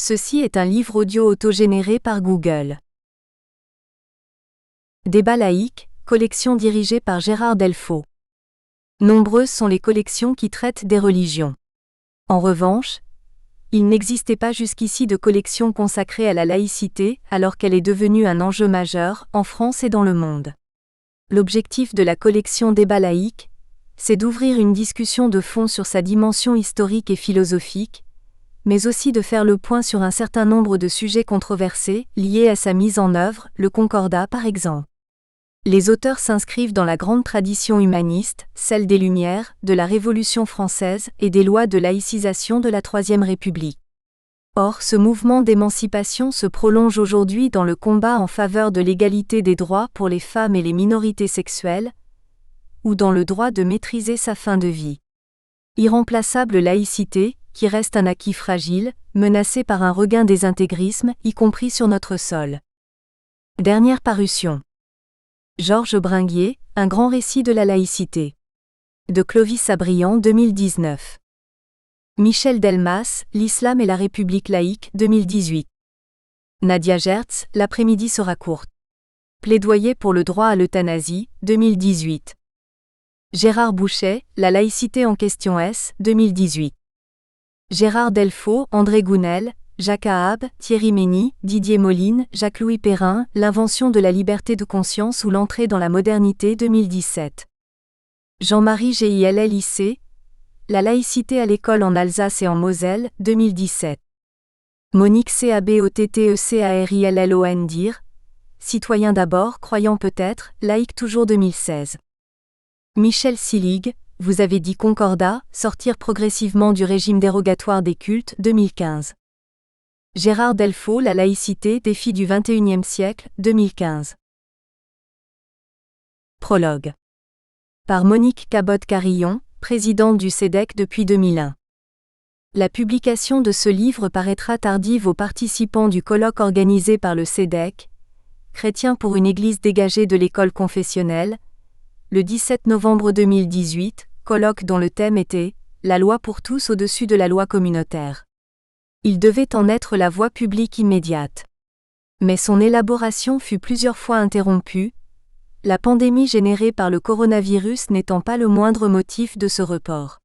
Ceci est un livre audio autogénéré par Google. Débat laïque, collection dirigée par Gérard Delfaux. Nombreuses sont les collections qui traitent des religions. En revanche, il n'existait pas jusqu'ici de collection consacrée à la laïcité, alors qu'elle est devenue un enjeu majeur en France et dans le monde. L'objectif de la collection Débat laïque, c'est d'ouvrir une discussion de fond sur sa dimension historique et philosophique, mais aussi de faire le point sur un certain nombre de sujets controversés liés à sa mise en œuvre, le Concordat par exemple. Les auteurs s'inscrivent dans la grande tradition humaniste, celle des Lumières, de la Révolution française et des lois de laïcisation de la Troisième République. Or, ce mouvement d'émancipation se prolonge aujourd'hui dans le combat en faveur de l'égalité des droits pour les femmes et les minorités sexuelles, ou dans le droit de maîtriser sa fin de vie. Irremplaçable laïcité, qui reste un acquis fragile, menacé par un regain des intégrismes, y compris sur notre sol. Dernière parution. Georges Bringuier, un grand récit de la laïcité. De Clovis Sabriand 2019. Michel Delmas, L'Islam et la République laïque 2018. Nadia Gertz, L'après-midi sera courte. Plaidoyer pour le droit à l'euthanasie 2018. Gérard Bouchet, La laïcité en question S 2018. Gérard Delfaux, André Gounel, Jacques Ahab, Thierry Mény, Didier Moline, Jacques-Louis Perrin, L'invention de la liberté de conscience ou l'entrée dans la modernité 2017. Jean-Marie Gillic, La laïcité à l'école en Alsace et en Moselle 2017. Monique Cabottecarillon dire, Citoyen d'abord, croyant peut-être, laïque toujours 2016. Michel Silig, Vous avez dit Concordat, sortir progressivement du régime dérogatoire des cultes 2015. Gérard Delfaux, La laïcité, défi du XXIe siècle 2015. Prologue. Par Monique Cabot-Carillon, présidente du CEDEC depuis 2001. La publication de ce livre paraîtra tardive aux participants du colloque organisé par le CEDEC, Chrétiens pour une Église dégagée de l'école confessionnelle, le 17 novembre 2018, colloque dont le thème était « La loi pour tous au-dessus de la loi communautaire ». Il devait en être la voie publique immédiate. Mais son élaboration fut plusieurs fois interrompue, la pandémie générée par le coronavirus n'étant pas le moindre motif de ce report.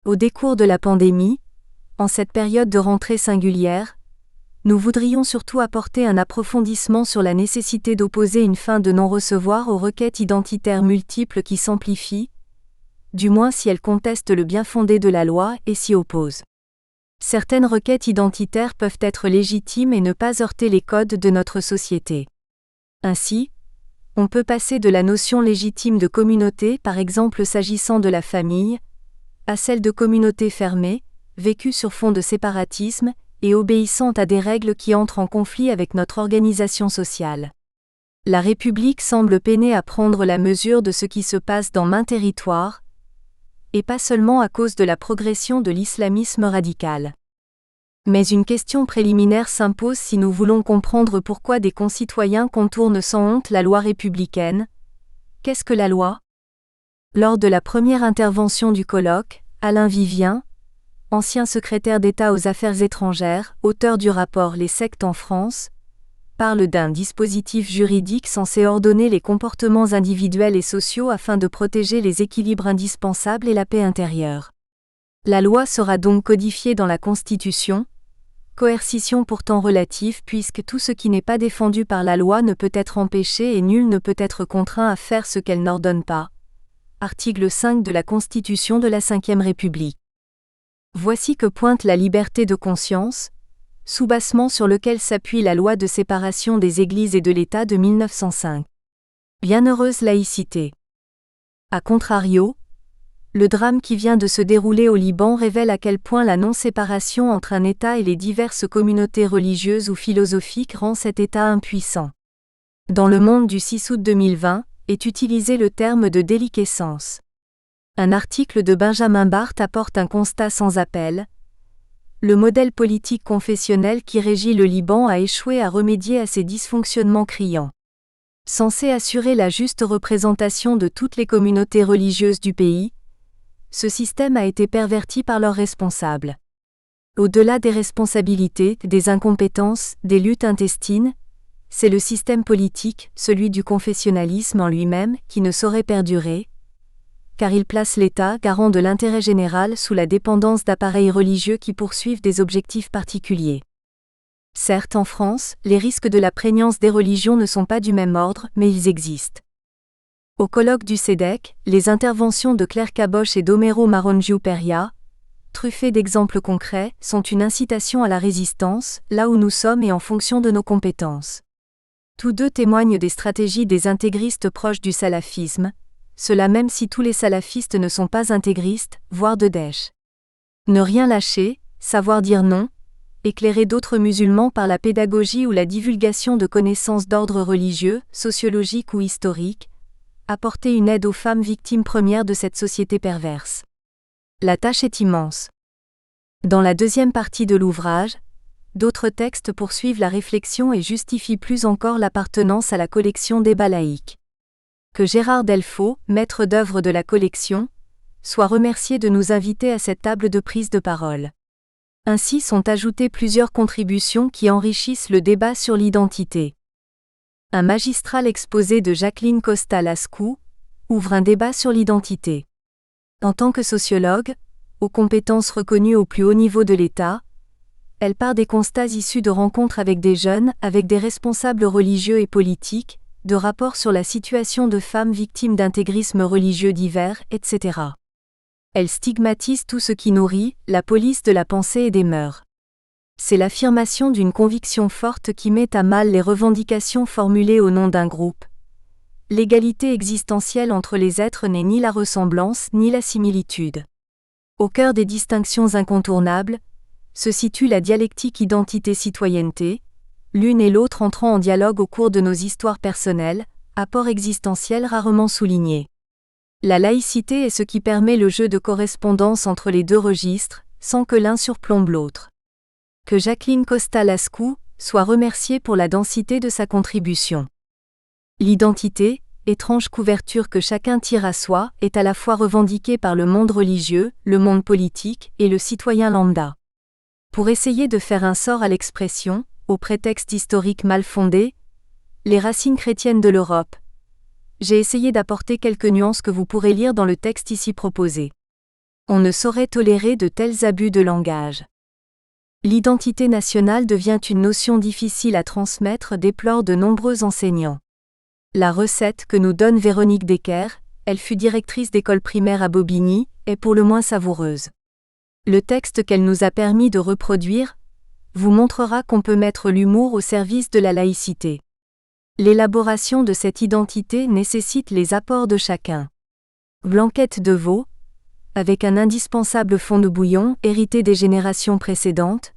Au décours de la pandémie, en cette période de rentrée singulière, nous voudrions surtout apporter un approfondissement sur la nécessité d'opposer une fin de non-recevoir aux requêtes identitaires multiples qui s'amplifient, du moins si elles contestent le bien-fondé de la loi et s'y opposent. Certaines requêtes identitaires peuvent être légitimes et ne pas heurter les codes de notre société. Ainsi, on peut passer de la notion légitime de communauté, par exemple s'agissant de la famille, à celle de communauté fermée, vécue sur fond de séparatisme, et obéissant à des règles qui entrent en conflit avec notre organisation sociale. La République semble peiner à prendre la mesure de ce qui se passe dans maints territoires, et pas seulement à cause de la progression de l'islamisme radical. Mais une question préliminaire s'impose si nous voulons comprendre pourquoi des concitoyens contournent sans honte la loi républicaine. Qu'est-ce que la loi ? Lors de la première intervention du colloque, Alain Vivien, ancien secrétaire d'État aux Affaires étrangères, auteur du rapport Les sectes en France, parle d'un dispositif juridique censé ordonner les comportements individuels et sociaux afin de protéger les équilibres indispensables et la paix intérieure. La loi sera donc codifiée dans la Constitution, coercition pourtant relative puisque tout ce qui n'est pas défendu par la loi ne peut être empêché et nul ne peut être contraint à faire ce qu'elle n'ordonne pas. Article 5 de la Constitution de la Ve République. Voici que pointe la liberté de conscience, soubassement sur lequel s'appuie la loi de séparation des Églises et de l'État de 1905. Bienheureuse laïcité. A contrario, le drame qui vient de se dérouler au Liban révèle à quel point la non-séparation entre un État et les diverses communautés religieuses ou philosophiques rend cet État impuissant. Dans Le Monde du 6 août 2020, est utilisé le terme de déliquescence. Un article de Benjamin Barth apporte un constat sans appel. Le modèle politique confessionnel qui régit le Liban a échoué à remédier à ces dysfonctionnements criants. Censé assurer la juste représentation de toutes les communautés religieuses du pays, ce système a été perverti par leurs responsables. Au-delà des responsabilités, des incompétences, des luttes intestines, c'est le système politique, celui du confessionnalisme en lui-même, qui ne saurait perdurer, car il place l'État, garant de l'intérêt général, sous la dépendance d'appareils religieux qui poursuivent des objectifs particuliers. Certes, en France, les risques de la prégnance des religions ne sont pas du même ordre, mais ils existent. Au colloque du CEDEC, les interventions de Claire Caboche et d'Omero Marongiu Peria, truffées d'exemples concrets, sont une incitation à la résistance, là où nous sommes et en fonction de nos compétences. Tous deux témoignent des stratégies des intégristes proches du salafisme, cela même si tous les salafistes ne sont pas intégristes, voire de Daesh. Ne rien lâcher, savoir dire non, éclairer d'autres musulmans par la pédagogie ou la divulgation de connaissances d'ordre religieux, sociologique ou historique, apporter une aide aux femmes victimes premières de cette société perverse. La tâche est immense. Dans la deuxième partie de l'ouvrage, d'autres textes poursuivent la réflexion et justifient plus encore l'appartenance à la collection Débat laïque. Que Gérard Delfaux, maître d'œuvre de la collection, soit remercié de nous inviter à cette table de prise de parole. Ainsi sont ajoutées plusieurs contributions qui enrichissent le débat sur l'identité. Un magistral exposé de Jacqueline Costa-Lascou ouvre un débat sur l'identité. En tant que sociologue, aux compétences reconnues au plus haut niveau de l'État, elle part des constats issus de rencontres avec des jeunes, avec des responsables religieux et politiques, de rapports sur la situation de femmes victimes d'intégrisme religieux divers, etc. Elle stigmatise tout ce qui nourrit la police de la pensée et des mœurs. C'est l'affirmation d'une conviction forte qui met à mal les revendications formulées au nom d'un groupe. L'égalité existentielle entre les êtres n'est ni la ressemblance ni la similitude. Au cœur des distinctions incontournables, se situe la dialectique identité-citoyenneté, l'une et l'autre entrant en dialogue au cours de nos histoires personnelles, apport existentiel rarement souligné. La laïcité est ce qui permet le jeu de correspondance entre les deux registres, sans que l'un surplombe l'autre. Que Jacqueline Costa-Lascou soit remerciée pour la densité de sa contribution. L'identité, étrange couverture que chacun tire à soi, est à la fois revendiquée par le monde religieux, le monde politique et le citoyen lambda. Pour essayer de faire un sort à l'expression, au prétexte historique mal fondé, les racines chrétiennes de l'Europe, j'ai essayé d'apporter quelques nuances que vous pourrez lire dans le texte ici proposé. On ne saurait tolérer de tels abus de langage. L'identité nationale devient une notion difficile à transmettre, déplorent de nombreux enseignants. La recette que nous donne Véronique Decker, elle fut directrice d'école primaire à Bobigny, est pour le moins savoureuse. Le texte qu'elle nous a permis de reproduire vous montrera qu'on peut mettre l'humour au service de la laïcité. L'élaboration de cette identité nécessite les apports de chacun. Blanquette de veau, avec un indispensable fond de bouillon hérité des générations précédentes,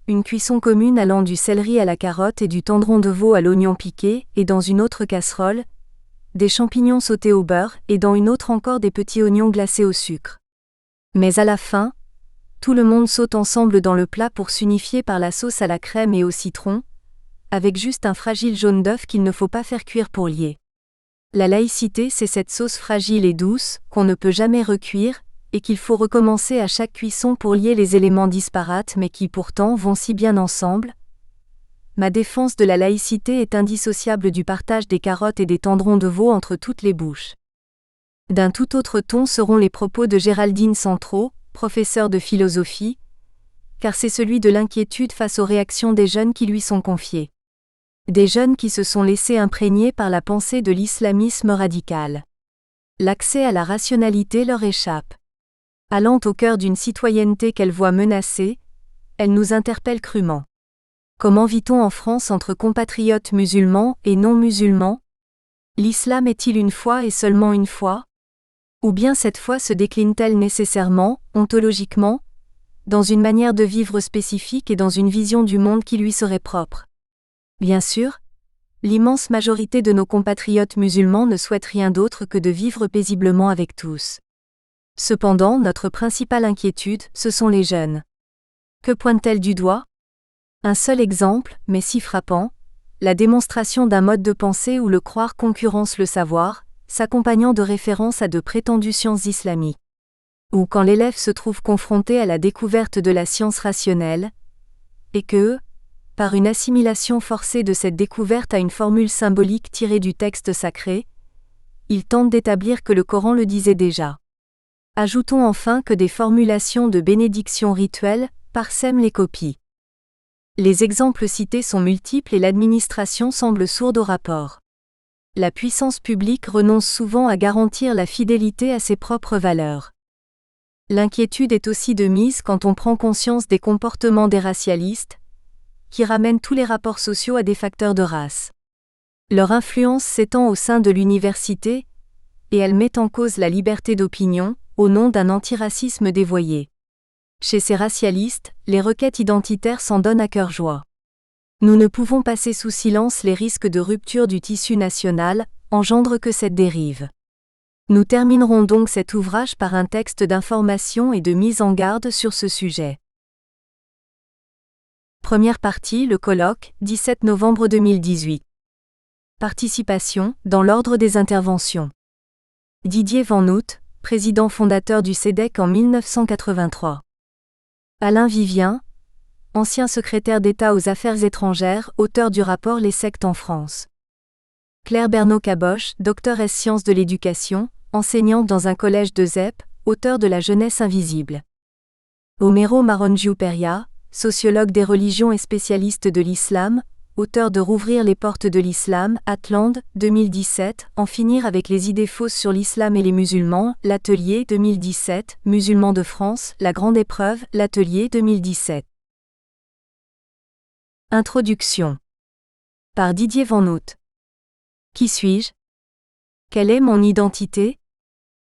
une cuisson commune allant du céleri à la carotte et du tendron de veau à l'oignon piqué, et dans une autre casserole, des champignons sautés au beurre, et dans une autre encore des petits oignons glacés au sucre. Mais à la fin, tout le monde saute ensemble dans le plat pour s'unifier par la sauce à la crème et au citron, avec juste un fragile jaune d'œuf qu'il ne faut pas faire cuire pour lier. La laïcité, c'est cette sauce fragile et douce, qu'on ne peut jamais recuire, et qu'il faut recommencer à chaque cuisson pour lier les éléments disparates mais qui pourtant vont si bien ensemble. Ma défense de la laïcité est indissociable du partage des carottes et des tendrons de veau entre toutes les bouches. D'un tout autre ton seront les propos de Géraldine Centraux, professeure de philosophie, car c'est celui de l'inquiétude face aux réactions des jeunes qui lui sont confiés. Des jeunes qui se sont laissés imprégner par la pensée de l'islamisme radical. L'accès à la rationalité leur échappe. Allant au cœur d'une citoyenneté qu'elle voit menacée, elle nous interpelle crûment. Comment vit-on en France entre compatriotes musulmans et non musulmans ? L'islam est-il une foi et seulement une foi ? Ou bien cette foi se décline-t-elle nécessairement, ontologiquement, dans une manière de vivre spécifique et dans une vision du monde qui lui serait propre ? Bien sûr, l'immense majorité de nos compatriotes musulmans ne souhaite rien d'autre que de vivre paisiblement avec tous. Cependant, notre principale inquiétude, ce sont les jeunes. Que pointe-t-elle du doigt ? Un seul exemple, mais si frappant, la démonstration d'un mode de pensée où le croire concurrence le savoir, s'accompagnant de références à de prétendues sciences islamiques. ou quand l'élève se trouve confronté à la découverte de la science rationnelle, et que, par une assimilation forcée de cette découverte à une formule symbolique tirée du texte sacré, il tente d'établir que le Coran le disait déjà. Ajoutons enfin que des formulations de bénédiction rituelle parsèment les copies. Les exemples cités sont multiples et l'administration semble sourde au rapport. La puissance publique renonce souvent à garantir la fidélité à ses propres valeurs. L'inquiétude est aussi de mise quand on prend conscience des comportements des racialistes, qui ramènent tous les rapports sociaux à des facteurs de race. Leur influence s'étend au sein de l'université, et elle met en cause la liberté d'opinion, au nom d'un antiracisme dévoyé. Chez ces racialistes, les requêtes identitaires s'en donnent à cœur joie. Nous ne pouvons passer sous silence les risques de rupture du tissu national, engendre que cette dérive. Nous terminerons donc cet ouvrage par un texte d'information et de mise en garde sur ce sujet. Première partie, le colloque, 17 novembre 2018. Participation, dans l'ordre des interventions. Didier Van Noot, président fondateur du CEDEC en 1983. Alain Vivien, ancien secrétaire d'État aux Affaires étrangères, auteur du rapport Les sectes en France. Claire Bernot-Caboche, docteur ès sciences de l'éducation, enseignante dans un collège de ZEP, auteur de La jeunesse invisible. Homero Marongiou-Peria, sociologue des religions et spécialiste de l'islam, auteur de Rouvrir les portes de l'islam, Atland, 2017, En finir avec les idées fausses sur l'islam et les musulmans, L'Atelier, 2017, Musulmans de France, La grande épreuve, L'Atelier, 2017. Introduction. Par Didier Van Noot. Qui suis-je? Quelle est mon identité?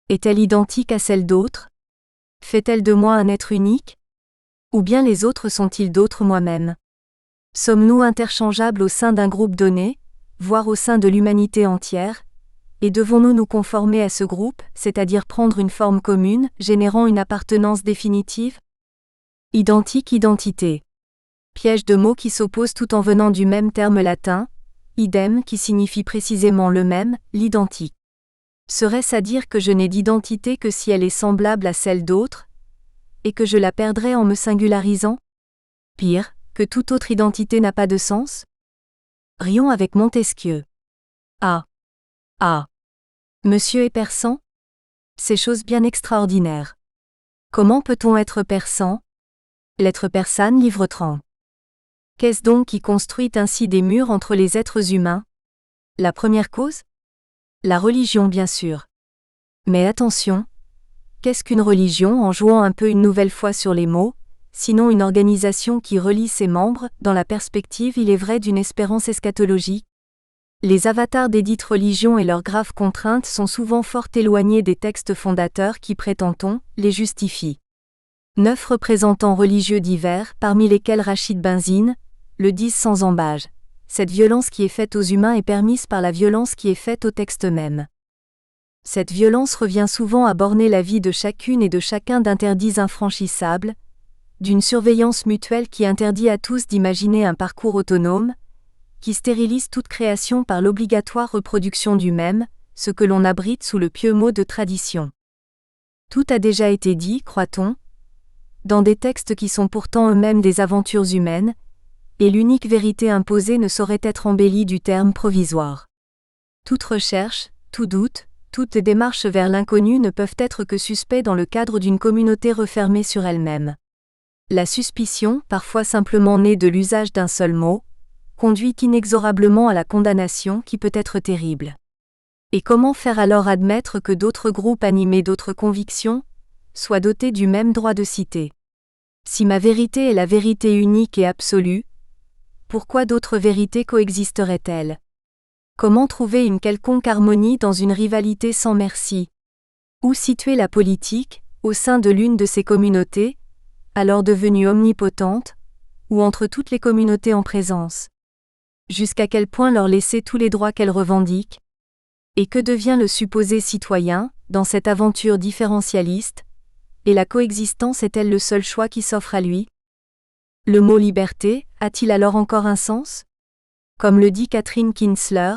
Est-elle identique à celle d'autres? Fait-elle de moi un être unique? Ou bien les autres sont-ils d'autres moi-même? Sommes-nous interchangeables au sein d'un groupe donné, voire au sein de l'humanité entière? Et devons-nous nous conformer à ce groupe, c'est-à-dire prendre une forme commune, générant une appartenance définitive? Identique identité. Piège de mots qui s'opposent tout en venant du même terme latin, idem qui signifie précisément le même, l'identique. Serait-ce à dire que je n'ai d'identité que si elle est semblable à celle d'autres, et que je la perdrais en me singularisant? Pire, que toute autre identité n'a pas de sens? Rions avec Montesquieu. Ah! Ah! Monsieur est persan? C'est chose bien extraordinaire. Comment peut-on être persan? L'être persane, livre 30. Qu'est-ce donc qui construit ainsi des murs entre les êtres humains? La première cause? La religion bien sûr. Mais attention, qu'est-ce qu'une religion en jouant un peu une nouvelle fois sur les mots, sinon une organisation qui relie ses membres, dans la perspective il est vrai d'une espérance eschatologique? Les avatars des dites religions et leurs graves contraintes sont souvent fort éloignés des textes fondateurs qui, prétend-on, les justifient. 9 représentants religieux divers, parmi lesquels Rachid Benzine, le disent sans ambages. Cette violence qui est faite aux humains est permise par la violence qui est faite au texte même. Cette violence revient souvent à borner la vie de chacune et de chacun d'interdits infranchissables, d'une surveillance mutuelle qui interdit à tous d'imaginer un parcours autonome, qui stérilise toute création par l'obligatoire reproduction du même, ce que l'on abrite sous le pieux mot de tradition. Tout a déjà été dit, croit-on, dans des textes qui sont pourtant eux-mêmes des aventures humaines, et l'unique vérité imposée ne saurait être embellie du terme provisoire. Toute recherche, tout doute, toute démarche vers l'inconnu ne peuvent être que suspects dans le cadre d'une communauté refermée sur elle-même. La suspicion, parfois simplement née de l'usage d'un seul mot, conduit inexorablement à la condamnation qui peut être terrible. Et comment faire alors admettre que d'autres groupes animés d'autres convictions soient dotés du même droit de cité? Si ma vérité est la vérité unique et absolue, pourquoi d'autres vérités coexisteraient-elles? Comment trouver une quelconque harmonie dans une rivalité sans merci? Où situer la politique, au sein de l'une de ces communautés, alors devenue omnipotente, ou entre toutes les communautés en présence? Jusqu'à quel point leur laisser tous les droits qu'elles revendiquent? Et que devient le supposé citoyen, dans cette aventure différentialiste? Et la coexistence est-elle le seul choix qui s'offre à lui? Le mot liberté a-t-il alors encore un sens? Comme le dit Catherine Kinsler,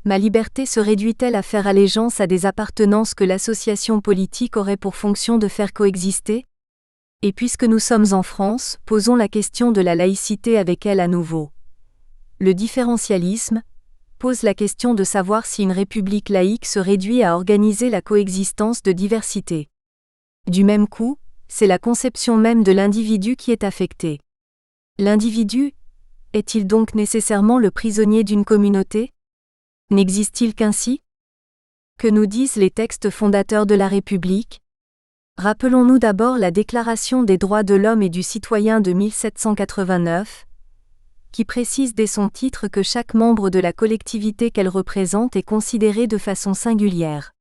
ma liberté se réduit-elle à faire allégeance à des appartenances que l'association politique aurait pour fonction de faire coexister ? Et puisque nous sommes en France, posons la question de la laïcité avec elle à nouveau. Le différentialisme pose la question de savoir si une république laïque se réduit à organiser la coexistence de diversité. Du même coup, c'est la conception même de l'individu qui est affectée. L'individu est-il donc nécessairement le prisonnier d'une communauté ? N'existe-t-il qu'ainsi ? Que nous disent les textes fondateurs de la République ? Rappelons-nous d'abord la Déclaration des droits de l'homme et du citoyen de 1789, qui précise dès son titre que chaque membre de la collectivité qu'elle représente est considéré de façon singulière.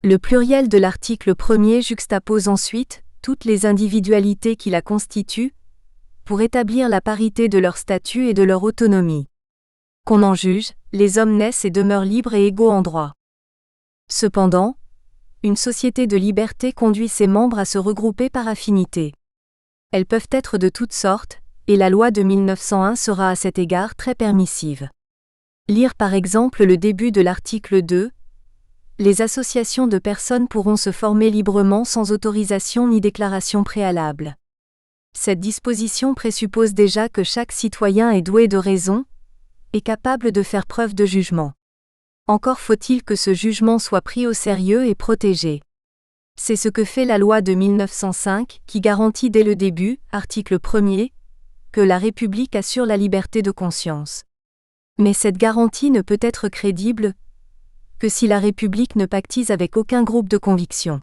Le pluriel de l'article 1er juxtapose ensuite toutes les individualités qui la constituent, pour établir la parité de leur statut et de leur autonomie. Qu'on en juge, les hommes naissent et demeurent libres et égaux en droit. Cependant, une société de liberté conduit ses membres à se regrouper par affinité. Elles peuvent être de toutes sortes, et la loi de 1901 sera à cet égard très permissive. Lire par exemple le début de l'article 2. Les associations de personnes pourront se former librement sans autorisation ni déclaration préalable. Cette disposition présuppose déjà que chaque citoyen est doué de raison, et capable de faire preuve de jugement. Encore faut-il que ce jugement soit pris au sérieux et protégé. C'est ce que fait la loi de 1905 qui garantit dès le début, article 1er, que la République assure la liberté de conscience. Mais cette garantie ne peut être crédible que si la République ne pactise avec aucun groupe de conviction.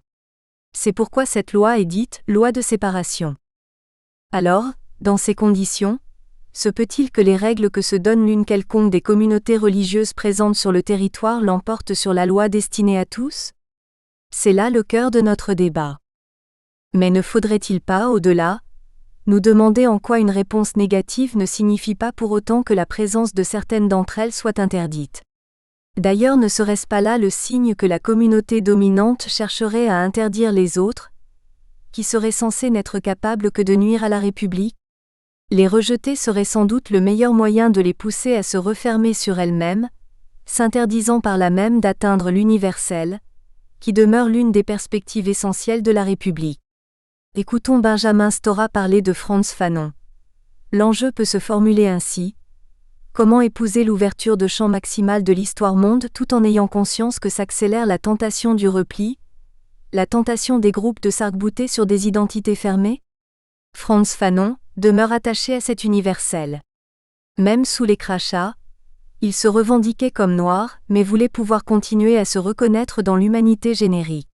C'est pourquoi cette loi est dite « loi de séparation ». Alors, dans ces conditions, se peut-il que les règles que se donne l'une quelconque des communautés religieuses présentes sur le territoire l'emportent sur la loi destinée à tous ? C'est là le cœur de notre débat. Mais ne faudrait-il pas, au-delà, nous demander en quoi une réponse négative ne signifie pas pour autant que la présence de certaines d'entre elles soit interdite ? D'ailleurs, ne serait-ce pas là le signe que la communauté dominante chercherait à interdire les autres, qui seraient censés n'être capables que de nuire à la République ? Les rejeter serait sans doute le meilleur moyen de les pousser à se refermer sur elles-mêmes, s'interdisant par là même d'atteindre l'universel, qui demeure l'une des perspectives essentielles de la République. Écoutons Benjamin Stora parler de Frantz Fanon. L'enjeu peut se formuler ainsi. Comment épouser l'ouverture de champ maximale de l'histoire-monde tout en ayant conscience que s'accélère la tentation du repli, la tentation des groupes de s'arc-bouter sur des identités fermées ? Frantz Fanon demeure attaché à cet universel. Même sous les crachats, il se revendiquait comme noir, mais voulait pouvoir continuer à se reconnaître dans l'humanité générique.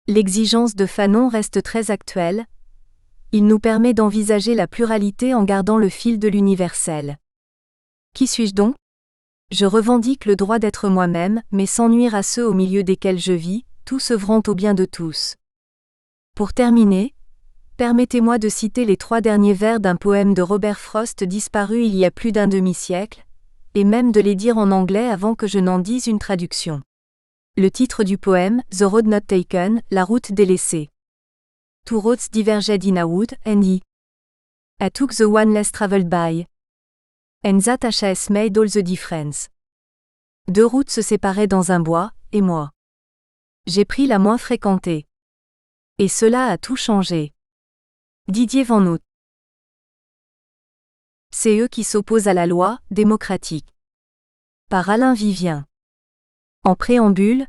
L'exigence de Fanon reste très actuelle. Il nous permet d'envisager la pluralité en gardant le fil de l'universel. Qui suis-je donc ? Je revendique le droit d'être moi-même, mais sans nuire à ceux au milieu desquels je vis, tous œuvrant au bien de tous. Pour terminer, permettez-moi de citer les 3 derniers vers d'un poème de Robert Frost disparu il y a plus d'un demi-siècle, et même de les dire en anglais avant que je n'en dise une traduction. Le titre du poème, The Road Not Taken, la route délaissée. Two roads diverged in a wood, and I took the one less traveled by. And that has made all the difference. 2 routes se séparaient dans un bois, et moi. J'ai pris la moins fréquentée. Et cela a tout changé. Didier Van Noot. C'est eux qui s'opposent à la loi démocratique. Par Alain Vivien. En préambule,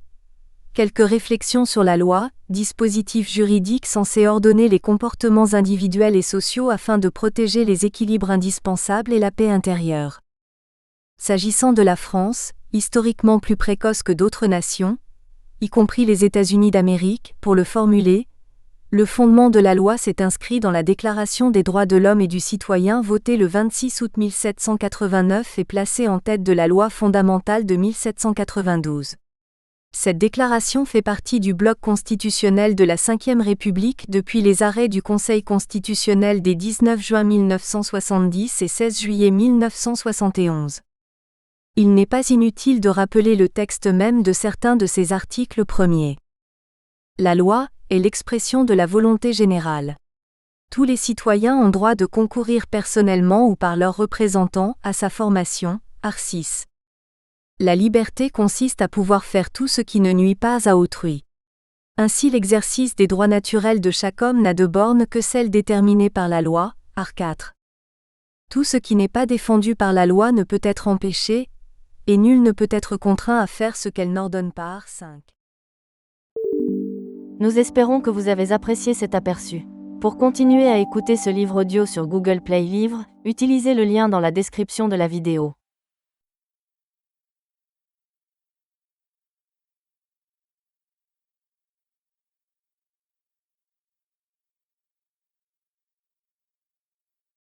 quelques réflexions sur la loi, dispositif juridique censé ordonner les comportements individuels et sociaux afin de protéger les équilibres indispensables et la paix intérieure. S'agissant de la France, historiquement plus précoce que d'autres nations, y compris les États-Unis d'Amérique, pour le formuler, le fondement de la loi s'est inscrit dans la Déclaration des droits de l'homme et du citoyen votée le 26 août 1789 et placée en tête de la loi fondamentale de 1792. Cette déclaration fait partie du bloc constitutionnel de la Ve République depuis les arrêts du Conseil constitutionnel des 19 juin 1970 et 16 juillet 1971. Il n'est pas inutile de rappeler le texte même de certains de ses articles premiers. La loi est l'expression de la volonté générale. Tous les citoyens ont droit de concourir personnellement ou par leurs représentants à sa formation, art. 6. La liberté consiste à pouvoir faire tout ce qui ne nuit pas à autrui. Ainsi l'exercice des droits naturels de chaque homme n'a de borne que celle déterminée par la loi, art. 4. Tout ce qui n'est pas défendu par la loi ne peut être empêché, et nul ne peut être contraint à faire ce qu'elle n'ordonne pas, art. 5. Nous espérons que vous avez apprécié cet aperçu. Pour continuer à écouter ce livre audio sur Google Play Livres, utilisez le lien dans la description de la vidéo.